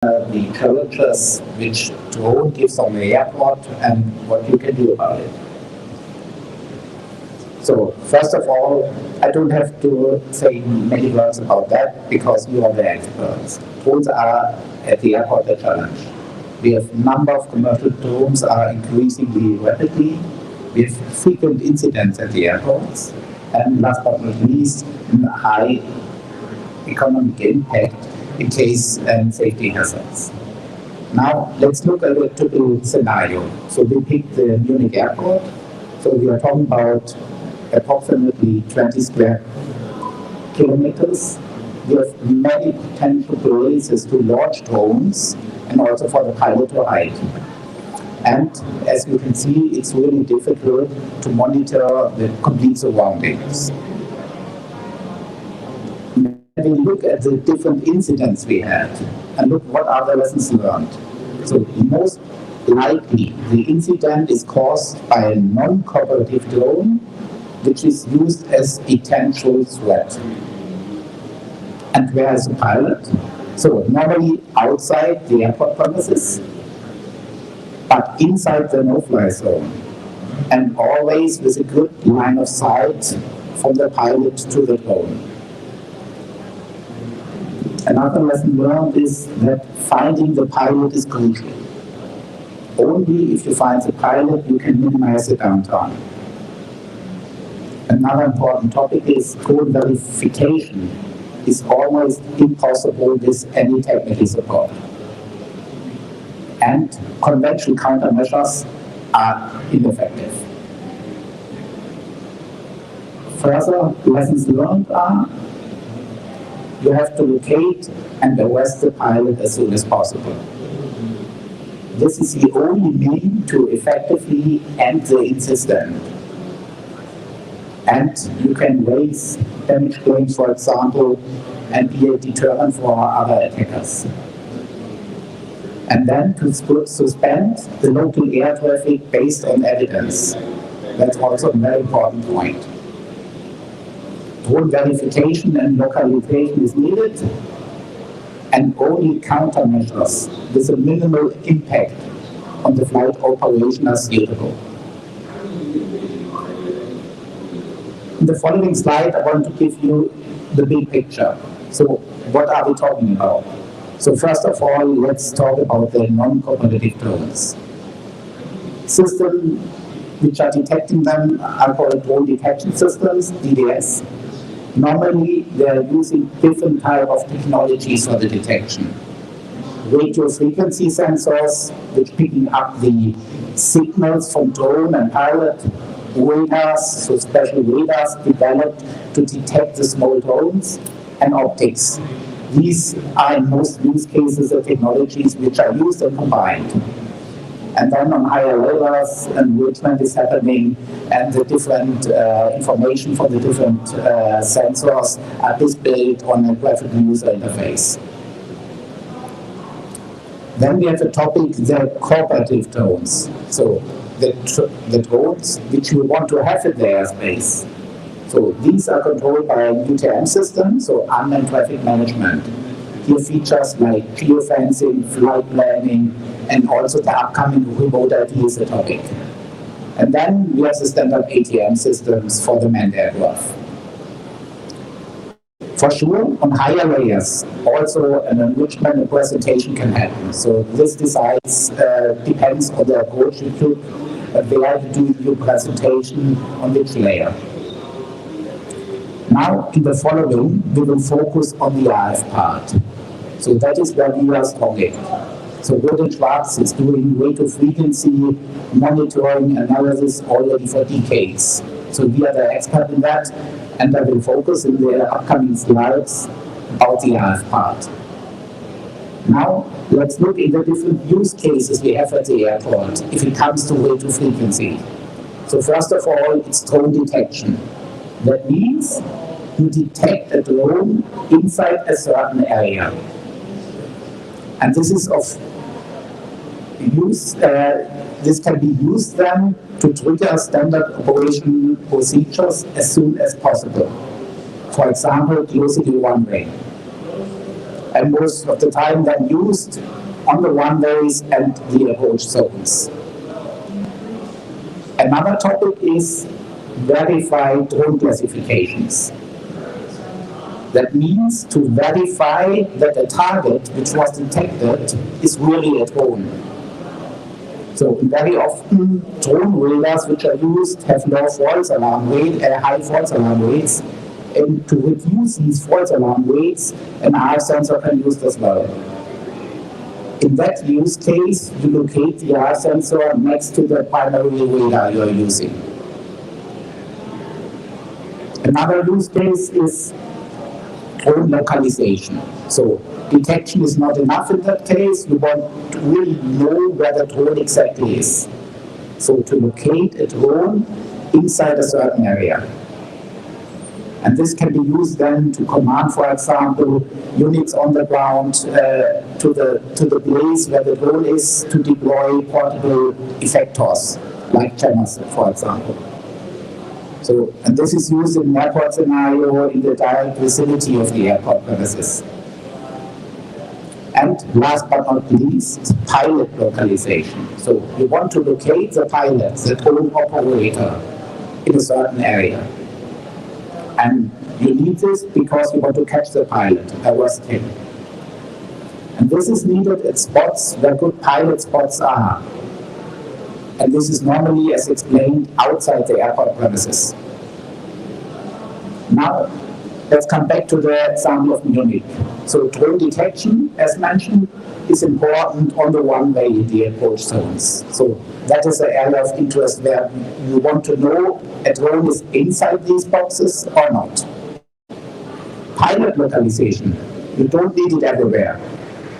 the challenges which drone gives on the airport and what you can do about it. So first of all, I don't have to say many words about that because you are the experts. Drones are at the airport a challenge. We have number of commercial drones are increasingly rapidly. We have frequent incidents at the airports, and last but not least, high economic impact in case and safety hazards. Now let's look at a typical scenario. So we picked the Munich airport. So we are talking about approximately 20 square kilometers. We have many potential places to launch drones and also for the pilot to hide. And as you can see, it's really difficult to monitor the complete surroundings. When we look at the different incidents we had and look what are the lessons learned. So most likely the incident is caused by a non-cooperative drone which is used as potential threat. And where is the pilot? So normally outside the airport premises, but inside the no-fly zone, and always with a good line of sight from the pilot to the drone. Another lesson learned is that finding the pilot is crucial. Only if you find the pilot, you can minimize the downtime. Another important topic is code verification is almost impossible with any technical support. And conventional countermeasures are ineffective. Further lessons learned are you have to locate and arrest the pilot as soon as possible. This is the only means to effectively end the incident. And you can raise damage claims, for example, and be a deterrent for other attackers. And then to suspend the local air traffic based on evidence. That's also a very important point. Drone verification and localization is needed, and only countermeasures with a minimal impact on the flight operation are suitable. In the following slide, I want to give you the big picture. So what are we talking about? So first of all, let's talk about the non-cooperative drones. Systems which are detecting them are called drone detection systems, DDS. Normally, they are using different type of technologies for the detection. Radio frequency sensors, which picking up the signals from drone and pilot, radars, so special radars developed to detect the small drones, and optics. These are in most use cases the technologies which are used and combined. And then on higher levels, enrichment is happening, and the different information from the different sensors are displayed on a graphical user interface. Then we have the topic, the cooperative drones. So the drones which you want to have in the airspace. So these are controlled by UTM systems, so unmanned traffic management. Here features like geofencing, flight planning, and also the upcoming remote ID is a topic. And then we have the standard ATM systems for the manned aircraft. For sure, on higher layers, also an enrichment and presentation can happen. So this depends on the approach you took, where you do your presentation on which layer. Now, in the following, we will focus on the RF part. So that is where we are strongest. So Götz Mayser is doing radio frequency monitoring analysis already for decades. So we are the expert in that, and I will focus in the upcoming slides about the RF part. Now, let's look at the different use cases we have at the airport if it comes to radio frequency. So first of all, it's drone detection. That means you detect a drone inside a certain area. And this is of use, this can be used then to trigger standard operation procedures as soon as possible. For example, closing a runway. and most of the time then used on the runways and the approach zones. Another topic is verified drone classifications. That means to verify that a target which was detected is really a drone. So very often drone radars which are used have low false alarm rate, high false alarm rates, and to reduce these false alarm rates, an RF sensor can be used as well. In that use case, you locate the RF sensor next to the primary radar you are using. Another use case is drone localization. So detection is not enough in that case. You want to really know where the drone exactly is. So to locate a drone inside a certain area. And this can be used then to command, for example, units on the ground to the place where the drone is to deploy portable effectors, like jammers, for example. So, and this is used in an airport scenario in the direct vicinity of the airport premises. And last but not least, pilot localization. So you want to locate the pilot, the drone operator, in a certain area. And you need this because you want to catch the pilot, arrest him. And this is needed at spots where good pilot spots are. And this is normally, as explained, outside the airport premises. Now, let's come back to the example of Munich. So drone detection, as mentioned, is important on the runway in the approach zones. So that is an area of interest where you want to know a drone is inside these boxes or not. Pilot localization, you don't need it everywhere.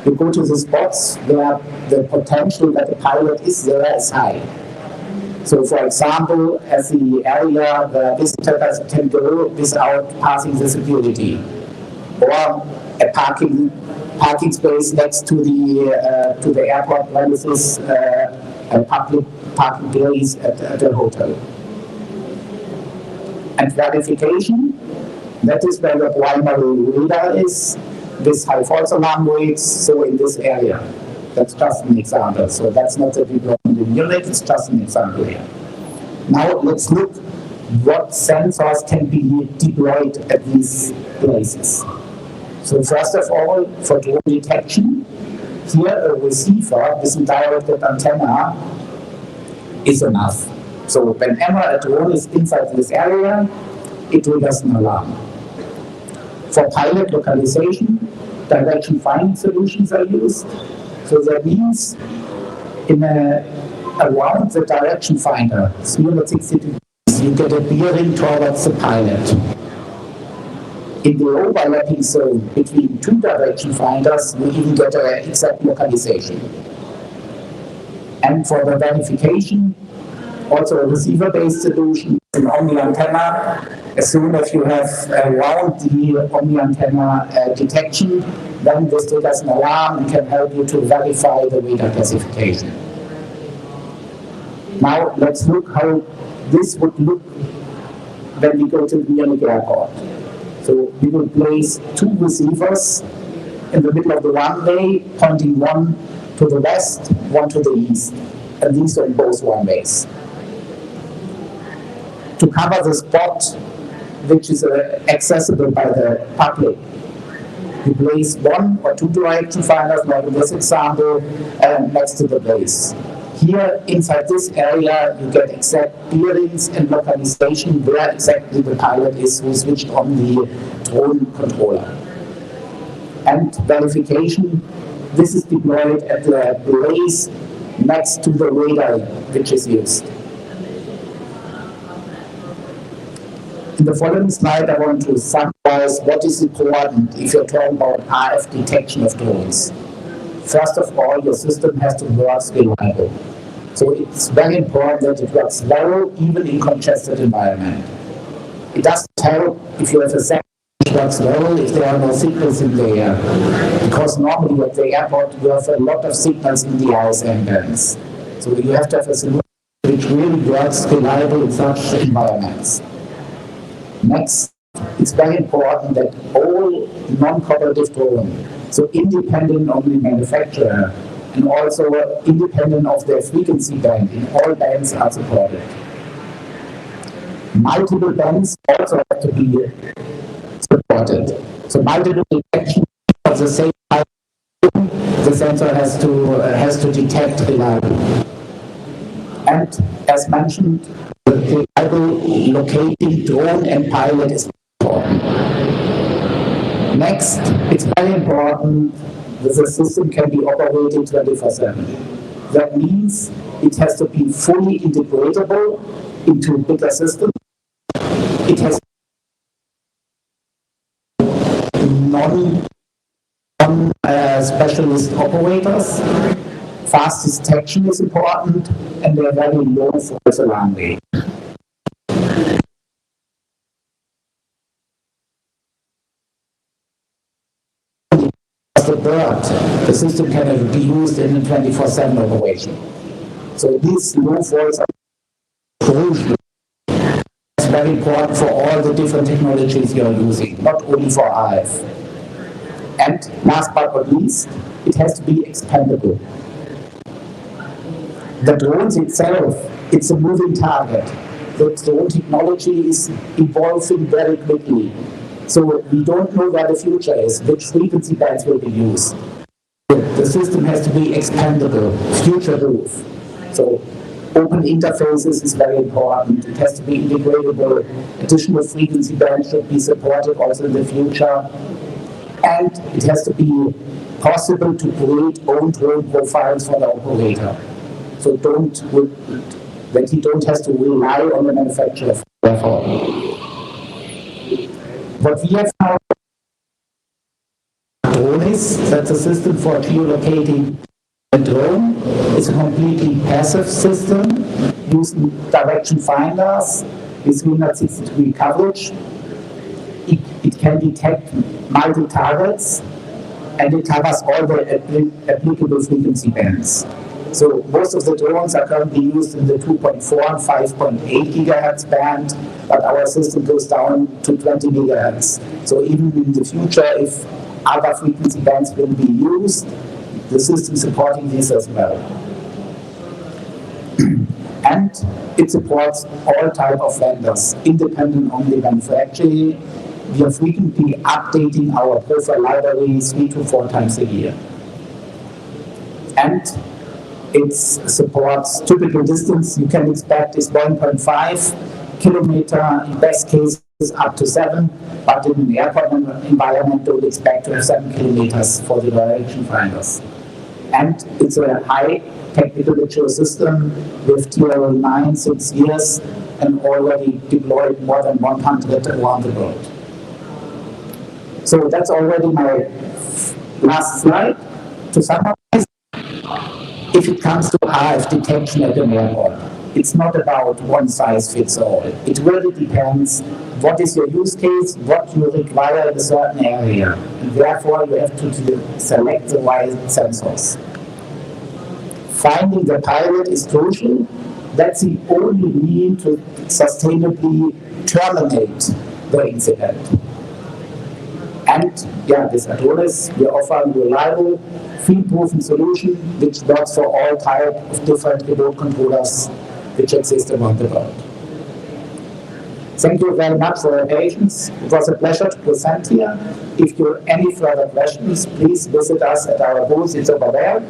You go to the spots where the potential that the pilot is there is high. So, for example, as the area where visitors can go without passing the security, or a parking space next to the airport premises, a public parking place at a hotel. And verification, that is where the primary radar is, with high false alarm rates, so in this area. That's just an example. So that's not the deployment in Munich, it's just an example here. Now let's look what sensors can be deployed at these places. So first of all, for drone detection, here a receiver with a directed antenna is enough. So whenever a drone is inside this area, it triggers an alarm. For pilot localization, direction finding solutions are used. So that means around the direction finder, 360 degrees, you get a bearing towards the pilot. In the overlapping zone between two direction finders, you even get an exact localization. And for the verification, also a receiver-based solution, an omni antenna. As soon as you have around the omni antenna detection, then this triggers an alarm and can help you to verify the radar classification. Now let's look how this would look when we go to the Munich airport. So we will place two receivers in the middle of the runway, pointing one to the west, one to the east, and these are in both runways. To cover the spot which is accessible by the public, you place one or two direction finders, like in this example, next to the base. Here, inside this area, you get exact bearings and localization where exactly the pilot is who switched on the drone controller. And verification, this is deployed at the base next to the radar which is used. In the following slide, I want to summarize what is important if you're talking about RF detection of drones. First of all, your system has to work reliable. So it's very important that it works well, even in congested environment. It doesn't help if you have a sector which works well if there are no signals in the air. Because normally at the airport, you have a lot of signals in the ISM bands. So you have to have a solution which really works reliable in such environments. Next, it's very important that all non-cooperative drones So independent of the manufacturer and also independent of their frequency band, in all bands are supported. Multiple bands also have to be supported. So multiple detection of the same type, the sensor has to detect reliably. And as mentioned, the reliable locating drone and pilot is important. Next, it's very important that the system can be operated 24/7. That means it has to be fully integratable into bigger systems. It has non-specialist operators. Fast detection is important, and they're very low false alarm rate. The bird, the system can be used in a 24/7 operation. So these low falls are crucial. It's very important for all the different technologies you're using, not only for RF. And last but not least, it has to be expandable. The drones itself, it's a moving target. The drone technology is evolving very quickly. So we don't know where the future is, which frequency bands will be used. The system has to be expandable, future-proof. So open interfaces is very important. It has to be integratable. Additional frequency bands should be supported also in the future. And it has to be possible to create own drone profiles for the operator. So that he don't have to rely on the manufacturer. Therefore, what we have found is that the system for geolocating a drone is a completely passive system using direction finders with 360-degree coverage. It can detect multi-targets, and it covers all the applicable frequency bands. So most of the drones are currently used in the 2.4 and 5.8 gigahertz band, but our system goes down to 20 gigahertz. So even in the future, if other frequency bands will be used, the system is supporting this as well. And it supports all type of vendors, independent of the manufacturing. We are frequently updating our profile library 3 to 4 times a year. And it supports typical distance you can expect is 1.5 kilometer, in best cases up to 7, but in the airport environment don't expect to have 7 kilometers for the direction finders. And it's a high technical mature system with TL9, 6 years, and already deployed more than 100 around the world. So that's already my last slide. To summarize, if it comes to RF detection at an airport, it's not about one size fits all. It really depends what is your use case, what you require in a certain area, and therefore you have to select the right sensors. Finding the pilot is crucial. That's the only means to sustainably terminate the incident. And with Adonis, we offer a reliable, field-proven solution which works for all types of different remote controllers which exist around the world. Thank you very much for your patience. It was a pleasure to present here. If you have any further questions, please visit us at our booth. It's over there.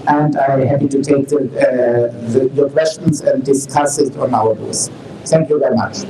And I'm happy to take your questions and discuss it on our booth. Thank you very much.